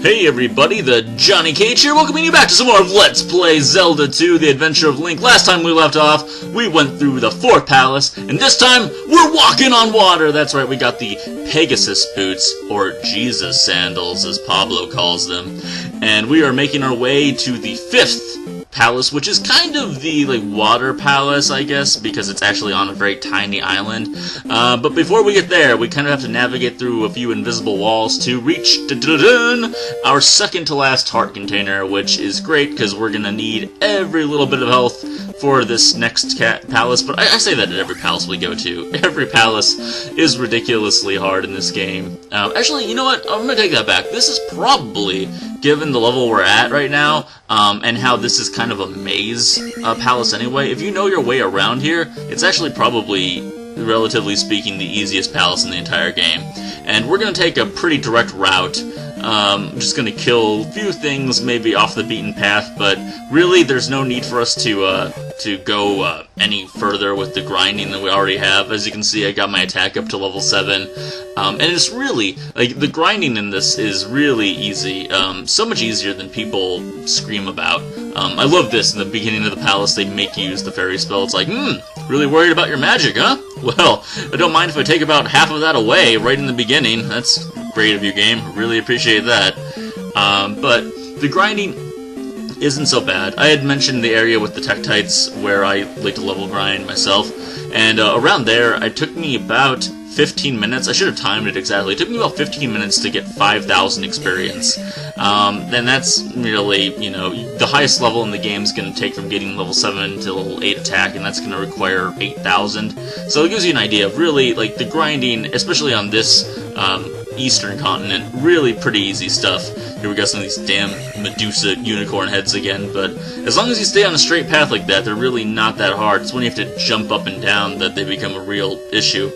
Hey everybody, the Johnny Cage here, welcoming you back to some more of Let's Play Zelda 2, The Adventure of Link. Last time we left off, we went through the 4th palace, and this time, we're walking on water! That's right, we got the Pegasus boots, or Jesus sandals, as Pablo calls them. And we are making our way to the 5th palace, which is kind of the water palace, I guess, because it's actually on a very tiny island. But before we get there, we kind of have to navigate through a few invisible walls to reach our second to last heart container, which is great because we're gonna need every little bit of health for this next palace. But I say that at every palace we go to. Every palace is ridiculously hard in this game. Actually, you know what? I'm gonna take that back. This is probably, given the level we're at right now, and how this is kind of a maze palace anyway, if you know your way around here, it's actually probably, relatively speaking, the easiest palace in the entire game. And we're going to take a pretty direct route. I'm just going to kill a few things maybe off the beaten path, but really there's no need for us to go any further with the grinding that we already have. As you can see, I got my attack up to level 7, and it's really, the grinding in this is really easy, so much easier than people scream about. I love this. In the beginning of the palace, they make you use the fairy spell. It's like, really worried about your magic, huh? Well, I don't mind if I take about half of that away right in the beginning. That's great of you, game. Really appreciate that. But the grinding isn't so bad. I had mentioned the area with the Tektites where I like to level grind myself, and around there, it took me about 15 minutes. I should have timed it exactly. It took me about 15 minutes to get 5,000 experience. And that's really, you know, the highest level in the game is going to take from getting level 7 to level 8 attack, and that's going to require 8,000. So it gives you an idea of really, the grinding, especially on this eastern continent, really pretty easy stuff. Here we got some of these damn Medusa unicorn heads again, but as long as you stay on a straight path like that, they're really not that hard. It's when you have to jump up and down that they become a real issue.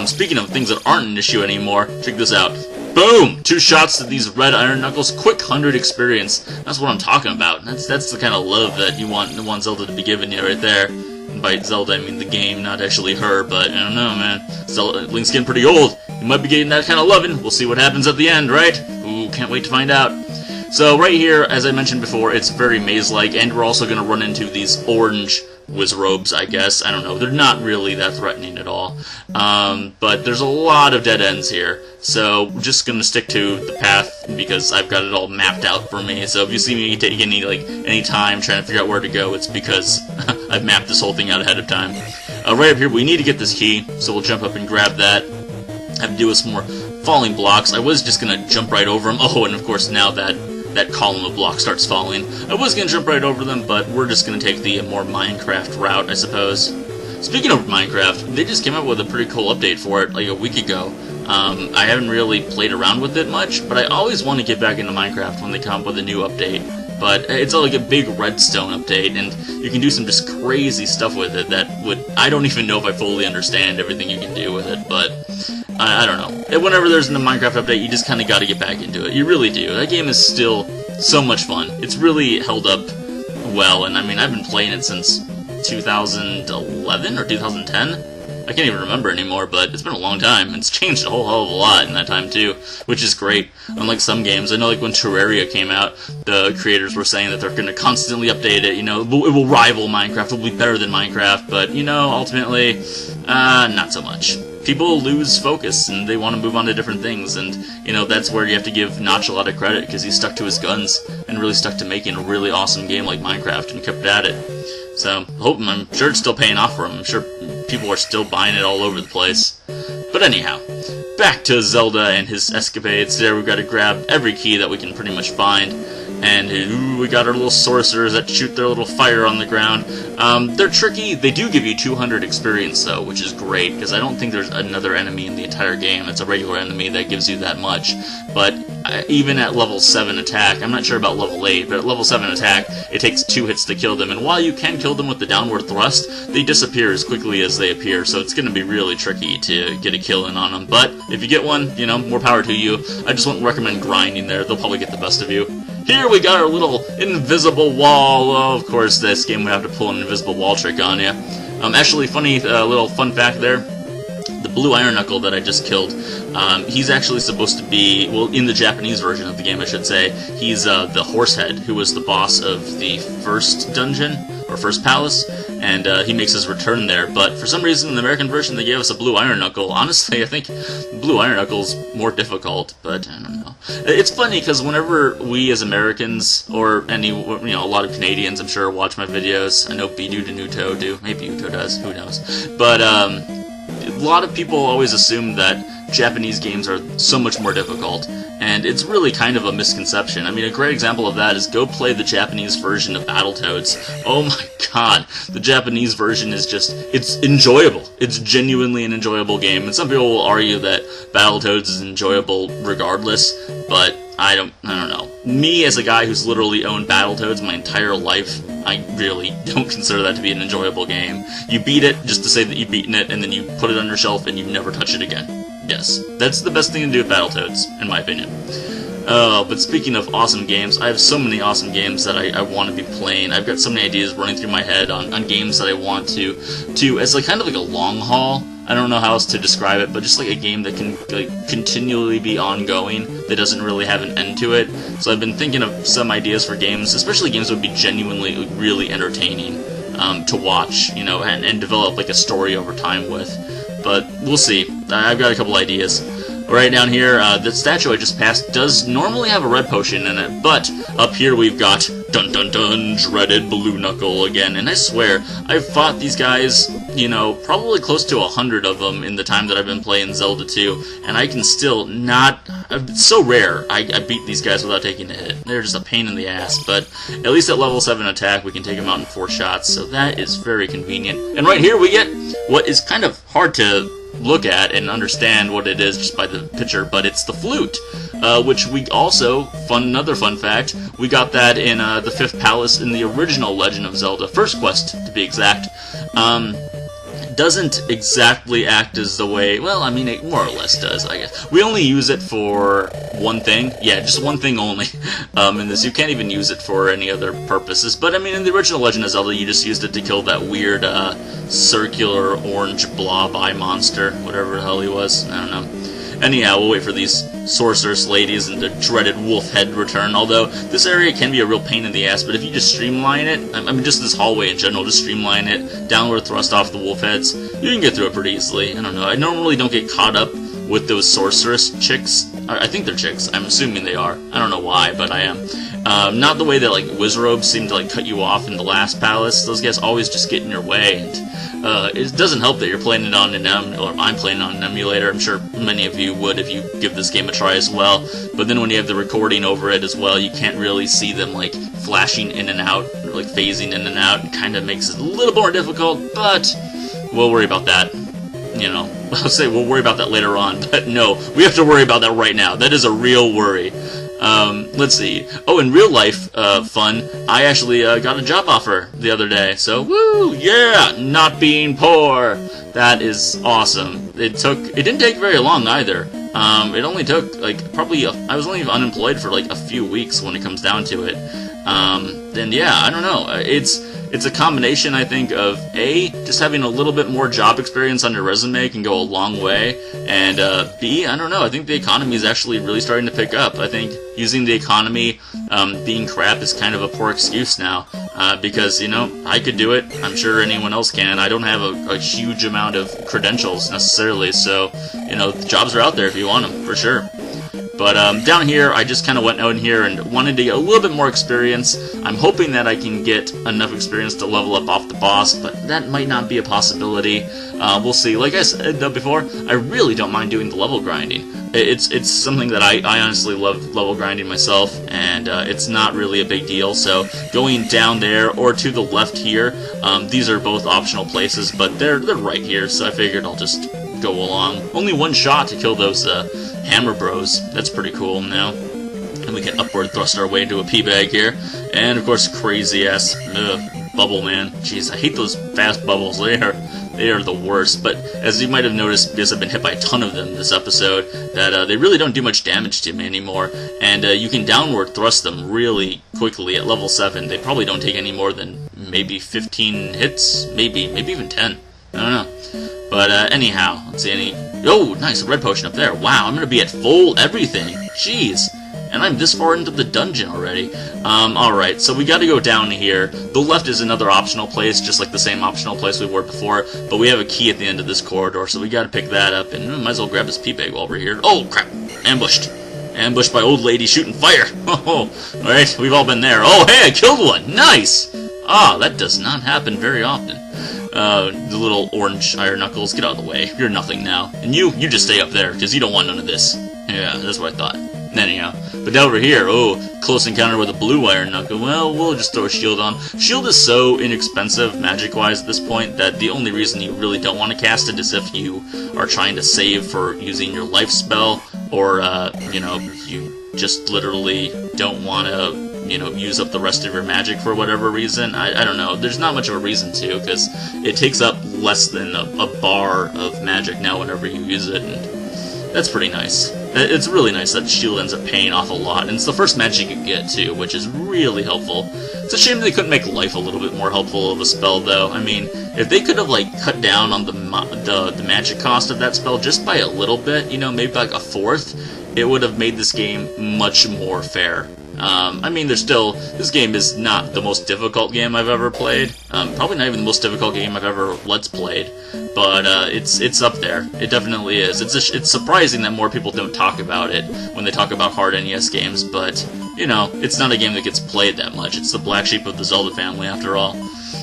Speaking of things that aren't an issue anymore, check this out. Boom! 2 shots to these red iron knuckles, quick 100 experience. That's what I'm talking about. That's the kind of love that you want Zelda to be giving you right there. And by Zelda, I mean the game, not actually her, but I don't know, man. Link's getting pretty old. You might be getting that kind of loving. We'll see what happens at the end, right? Ooh, can't wait to find out. So right here, as I mentioned before, it's very maze-like, and we're also going to run into these orange Wizrobes, I guess. I don't know. They're not really that threatening at all. But there's a lot of dead ends here. So we're just going to stick to the path because I've got it all mapped out for me. So if you see me take any time trying to figure out where to go, it's because I've mapped this whole thing out ahead of time. Right up here, we need to get this key, so we'll jump up and grab that. Have to deal with some more falling blocks. I was just going to jump right over them. Oh, and of course now that column of blocks starts falling. I was going to jump right over them, but we're just going to take the more Minecraft route, I suppose. Speaking of Minecraft, they just came out with a pretty cool update for it, a week ago. I haven't really played around with it much, but I always want to get back into Minecraft when they come up with a new update. But it's like a big redstone update, and you can do some just crazy stuff with it that I don't even know if I fully understand everything you can do with it, but I don't know. Whenever there's a Minecraft update, you just kind of got to get back into it. You really do. That game is still so much fun. It's really held up well, and I mean, I've been playing it since 2011 or 2010? I can't even remember anymore, but it's been a long time. It's changed a whole hell of a lot in that time, too, which is great. Unlike some games, I know when Terraria came out, the creators were saying that they're going to constantly update it, it will rival Minecraft, it will be better than Minecraft, but, ultimately, not so much. People lose focus, and they want to move on to different things, and, that's where you have to give Notch a lot of credit, because he stuck to his guns, and really stuck to making a really awesome game like Minecraft, and kept at it. So, I'm sure it's still paying off for him. I'm sure people are still buying it all over the place. But anyhow, back to Zelda and his escapades. There we've got to grab every key that we can pretty much find. And we got our little sorcerers that shoot their little fire on the ground. They're tricky. They do give you 200 experience, though, which is great, because I don't think there's another enemy in the entire game that's a regular enemy that gives you that much. But even at level 7 attack, I'm not sure about level 8, but at level 7 attack, it takes 2 hits to kill them. And while you can kill them with the downward thrust, they disappear as quickly as they appear, so it's going to be really tricky to get a kill in on them. But if you get one, more power to you. I just wouldn't recommend grinding there. They'll probably get the best of you. Here we got our little invisible wall. Oh, of course, this game would have to pull an invisible wall trick on you. Actually, funny little fun fact there. The the blue iron knuckle that I just killed, he's actually supposed to be, well, in the Japanese version of the game, I should say, he's the Horsehead, who was the boss of the first dungeon, or first palace, and he makes his return there. But for some reason, in the American version, they gave us a blue iron knuckle. Honestly, I think blue iron knuckle's more difficult, but I don't know. It's funny, because whenever we as Americans, or any, a lot of Canadians, I'm sure, watch my videos, I know Bidu Danuto do, maybe Uto does, who knows, but a lot of people always assume that Japanese games are so much more difficult, and it's really kind of a misconception. I mean, a great example of that is go play the Japanese version of Battletoads. Oh my god, the Japanese version is just, it's enjoyable. It's genuinely an enjoyable game, and some people will argue that Battletoads is enjoyable regardless, but I don't know. Me, as a guy who's literally owned Battletoads my entire life, I really don't consider that to be an enjoyable game. You beat it just to say that you've beaten it, and then you put it on your shelf and you never touch it again. Yes, that's the best thing to do with Battletoads, in my opinion. But speaking of awesome games, I have so many awesome games that I want to be playing. I've got so many ideas running through my head on games that I want to as like kind of like a long haul. I don't know how else to describe it, but just like a game that can like continually be ongoing, that doesn't really have an end to it. So I've been thinking of some ideas for games, especially games that would be genuinely like, really entertaining to watch, and develop like a story over time with. But we'll see. I've got a couple ideas. Right down here, the statue I just passed does normally have a red potion in it, but up here we've got dun dun dun dreaded blue knuckle again, and I swear, I've fought these guys, probably close to 100 of them in the time that I've been playing Zelda 2, and I can still not, it's so rare I beat these guys without taking a hit. They're just a pain in the ass, but at least at level 7 attack we can take them out in 4 shots, so that is very convenient. And right here we get what is kind of hard to look at and understand what it is just by the picture, but it's the flute, which we also, another fun fact, we got that in the 5th Palace in the original Legend of Zelda, first quest to be exact. Doesn't exactly act as the way, well, I mean, it more or less does, I guess. We only use it for one thing, yeah, just one thing only, in this. You can't even use it for any other purposes, but I mean, in the original Legend of Zelda, you just used it to kill that weird, circular orange blob eye monster, whatever the hell he was, I don't know. Anyhow, we'll wait for these sorceress ladies and the dreaded wolf head return, although this area can be a real pain in the ass, but if you just streamline it, I mean just this hallway in general, just streamline it, downward thrust off the wolf heads, you can get through it pretty easily. I don't know, I normally don't get caught up with those sorceress chicks. I think they're chicks, I'm assuming they are. I don't know why, but I am. Not the way that like Wizrobes seem to like cut you off in the last palace. Those guys always just get in your way, and it doesn't help that you're playing it on or I'm playing on an emulator. I'm sure many of you would if you give this game a try as well. But then when you have the recording over it as well, you can't really see them like flashing in and out, or like phasing in and out. It kind of makes it a little more difficult, but we'll worry about that. I'll say we'll worry about that later on, but no, we have to worry about that right now. That is a real worry. Let's see. Oh, in real life, fun, I actually got a job offer the other day, so woo, yeah, not being poor. That is awesome. It didn't take very long either. It only took, like, probably, I was only unemployed for, like, a few weeks when it comes down to it. And yeah, I don't know, it's a combination, I think, of A, just having a little bit more job experience on your resume can go a long way, and B, I don't know, I think the economy is actually really starting to pick up. I think using the economy being crap is kind of a poor excuse now, because, I could do it, I'm sure anyone else can. I don't have a huge amount of credentials, necessarily, so, the jobs are out there if you want them, for sure. But down here, I just kind of went out in here and wanted to get a little bit more experience. I'm hoping that I can get enough experience to level up off the boss, but that might not be a possibility. We'll see. Like I said before, I really don't mind doing the level grinding. It's something that I honestly love level grinding myself, and it's not really a big deal. So going down there or to the left here, these are both optional places, but they're right here, so I figured I'll just go along. Only one shot to kill those hammer bros. That's pretty cool now. And we can upward thrust our way into a pea bag here. And of course, crazy ass bubble man. Jeez, I hate those fast bubbles. They are the worst. But as you might have noticed, because I've been hit by a ton of them this episode, that they really don't do much damage to me anymore. And you can downward thrust them really quickly at level 7. They probably don't take any more than maybe 15 hits, maybe even 10. I don't know. But anyhow, let's see, any Oh, nice, a red potion up there. Wow, I'm gonna be at full everything. Jeez. And I'm this far into the dungeon already. Alright, so we gotta go down here. The left is another optional place, just like the same optional place we were before, but we have a key at the end of this corridor, so we gotta pick that up, and might as well grab this pea bag while we're here. Oh, crap! Ambushed. Ambushed by old lady shooting fire. Oh, alright, we've all been there. Oh, hey, I killed one! Nice! Ah, that does not happen very often. The little orange iron knuckles, get out of the way. You're nothing now. And you just stay up there, because you don't want none of this. Yeah, that's what I thought. Anyhow, but down over here, oh, close encounter with a blue iron knuckle. Well, we'll just throw a shield on. Shield is so inexpensive, magic-wise, at this point, that the only reason you really don't want to cast it is if you are trying to save for using your life spell, or, you know, you just literally don't want to, you know, use up the rest of your magic for whatever reason. I don't know. There's not much of a reason to, because it takes up less than a bar of magic now whenever you use it, and that's pretty nice. It's really nice that shield ends up paying off a lot, and it's the first magic you get, too, which is really helpful. It's a shame they couldn't make life a little bit more helpful of a spell, though. I mean, if they could have, like, cut down on the magic cost of that spell just by a little bit, you know, maybe like a fourth, it would have made this game much more fair. I mean, this game is not the most difficult game I've ever played. Probably not even the most difficult game I've ever Let's Played. But, it's up there. It definitely is. It's surprising that more people don't talk about it when they talk about hard NES games, but, you know, it's not a game that gets played that much. It's the black sheep of the Zelda family, after all.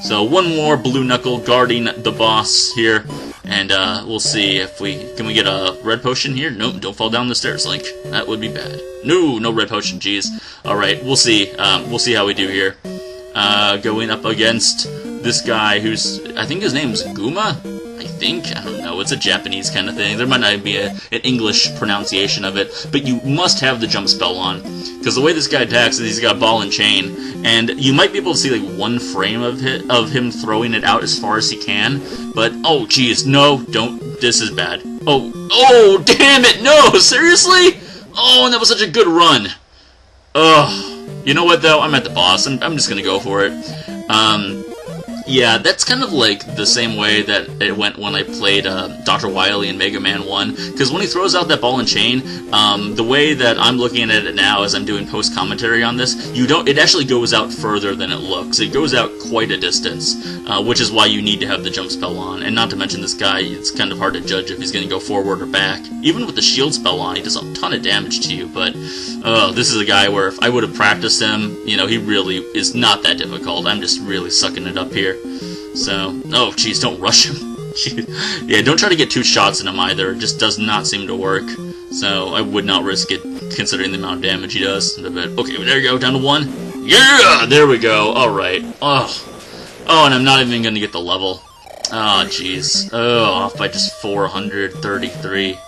So, one more blue knuckle guarding the boss here. And, we'll see if can we get a red potion here? Nope, don't fall down the stairs, Link. That would be bad. No red potion, jeez. Alright, we'll see how we do here. Going up against this guy who's, I think his name's Guma? I don't know, it's a Japanese kind of thing. There might not be an English pronunciation of it, but you must have the jump spell on. Because the way this guy attacks is he's got ball and chain, and you might be able to see like one frame of him throwing it out as far as he can, but, oh jeez, no, don't, this is bad. Oh, damn it, no, seriously? Oh, and that was such a good run. Ugh. You know what, though, I'm at the boss, I'm just gonna go for it. Yeah, that's kind of like the same way that it went when I played Dr. Wily in Mega Man 1, because when he throws out that ball and chain, the way that I'm looking at it now as I'm doing post-commentary on this, it actually goes out further than it looks. It goes out quite a distance, which is why you need to have the jump spell on, and not to mention this guy, it's kind of hard to judge if he's going to go forward or back. Even with the shield spell on, he does a ton of damage to you, but this is a guy where if I would have practiced him, you know, he really is not that difficult. I'm just really sucking it up here. So, oh jeez, don't rush him. Yeah, don't try to get 2 shots in him either. It just does not seem to work. So, I would not risk it, considering the amount of damage he does. Okay, there you go, down to 1. Yeah! There we go, alright. Oh, and I'm not even gonna get the level. Oh, jeez. Oh, off by just 433.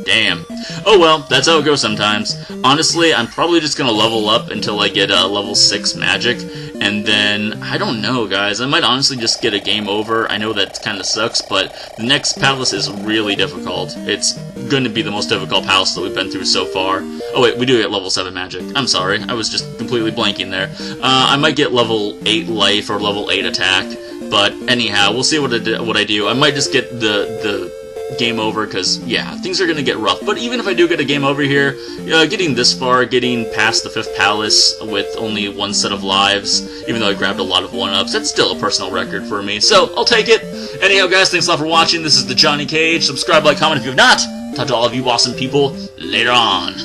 Damn. Oh well, that's how it goes sometimes. Honestly, I'm probably just gonna level up until I get a level 6 magic, and then, I don't know, guys, I might honestly just get a game over. I know that kinda sucks, but the next palace is really difficult. It's gonna be the most difficult palace that we've been through so far. Oh wait, we do get level 7 magic. I'm sorry, I was just completely blanking there. I might get level 8 life or level 8 attack, but anyhow, we'll see what I do. I might just get the game over, because, yeah, things are going to get rough. But even if I do get a game over here, getting this far, getting past the 5th palace with only 1 set of lives, even though I grabbed a lot of 1-ups, that's still a personal record for me. So, I'll take it. Anyhow, guys, thanks a lot for watching. This is the Johnny Cage. Subscribe, like, comment if you have not. Talk to all of you awesome people later on.